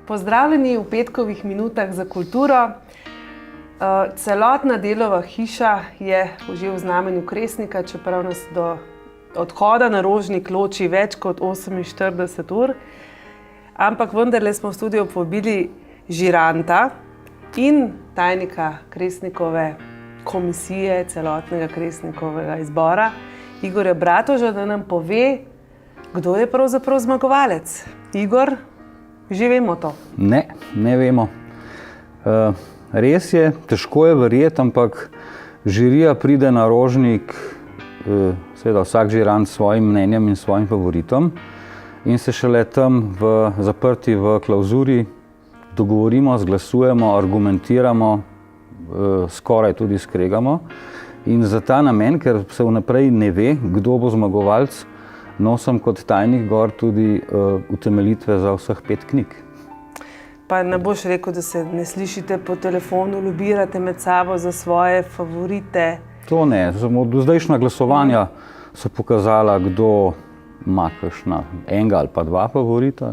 Pozdravljeni v petkovih minutah za kulturo. Celotna Delova hiša je že v znamenju Kresnika, čeprav nas do odhoda na Rožnik loči več kot 48 ur. Ampak vendarle smo v studio povabili žiranta in tajnika Kresnikove komisije, celotnega Kresnikovega izbora, Igorja Bratoža, da nam pove, kdo je pravzaprav zmagovalec. Igor, že vemo to? Ne vemo. Res je, težko je verjeti, ampak žirija pride na Rožnik, seveda vsak žirant s svojim mnenjem in svojim favoritom, in se šele tam zaprti v klavzuri dogovorimo, zglasujemo, argumentiramo, skoraj tudi skregamo. In za ta namen, ker se vnaprej ne ve, kdo bo zmagovalec, nosim kot tajnik gor tudi utemeljitve za vseh 5 knjig. Pa ne boš rekel, da se ne slišite po telefonu, lobirate med sabo za svoje favorite? To ne. Do zdajšnja glasovanja so pokazala, kdo ima kakšna enega ali pa 2 favorita.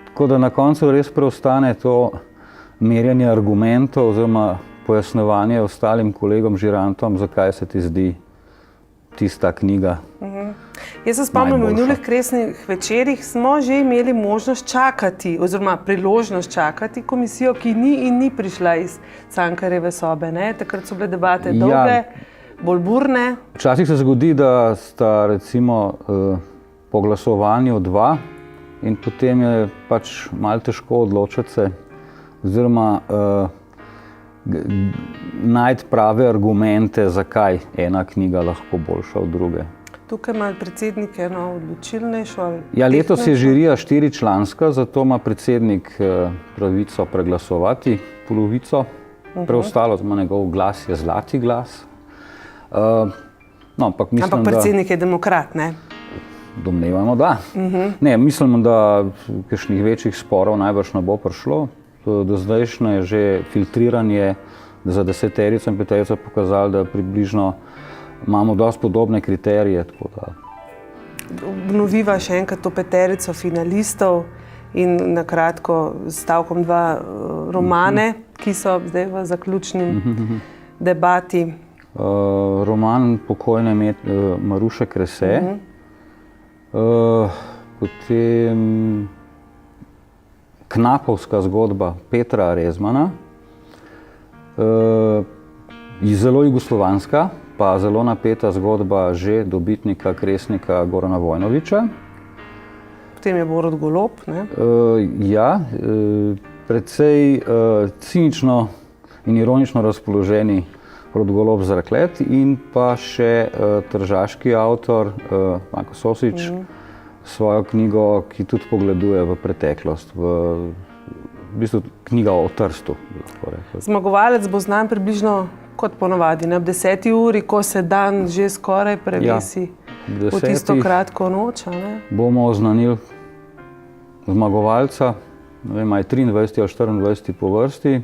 Tako da na koncu res preostane to merjanje argumentov oziroma pojasnjevanje ostalim kolegom žirantom, zakaj se ti zdi tista knjiga. Jaz se spomnim, v minulih Kresnih večerih smo že imeli možnost čakati, oziroma priložnost čakati komisijo, ki ni prišla iz Cankarjeve sobe. Takrat so bile debate dolge, bolj burne. Včasih se zgodi, da sta recimo po glasovanju 2 in potem je pač malo težko odločiti se, oziroma najti prave argumente, zakaj ena knjiga lahko boljša od druge. Tukaj ima predsednik eno odločilnejšo ali ja, letos je žirija 4-članska, zato ima predsednik pravico preglasovati polovico. Preostalo, njegov glas je zlati glas. Ampak predsednik je demokrat, ne? Domnevamo, da. Ne, mislim, da kakšnih večjih sporov najbrž ne bo prišlo. Do zdajšnje je že filtriranje za 10-terico in 5-terico pokazalo, da približno imamo dosti podobne kriterije. Obnoviva še enkrat to 5-terico finalistov in na kratko s stavkom 2 romane, ki so zdaj v zaključni debati. Roman pokojne Maruše Krese, potem knapovska zgodba Petra Rezmana, zelo jugoslovanska, pa zelo napeta zgodba že dobitnika Kresnika Gorana Vojnovića. Potem je Borut Golob, ne? Ja, precej cinično in ironično razpoloženi Borut Golob Zraklet in pa še tržaški avtor Marko Sosič, svojo knjigo, ki tudi pogleduje v preteklost, v bistvu knjiga o Trstu. Zmagovalec bo znan približno kot ponavadi, ob 10. uri, ko se dan že skoraj prevesi v tisto kratko noč. Bomo oznanili zmagovalca, ne vem, je 23. ali 24. po vrsti.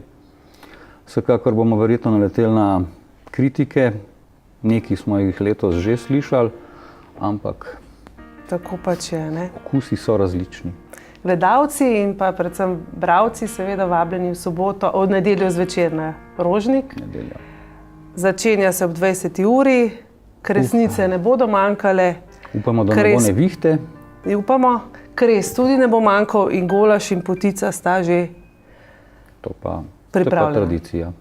Vsekakor bomo verjetno naleteli na kritike, nekaj smo jih letos že slišali, ampak tako pač je, ne? Okusi so različni. Gledalci in pa predvsem bralci seveda vabljeni v soboto, od nedeljo zvečer na Rožnik. Nedelja. Začenja se ob 20. uri, kresnice ne bodo manjkale. Upamo, da ne bo nevihte. Upamo, kres tudi ne bo manjkal in golaž in potica sta že pripravljena. To pa tradicija.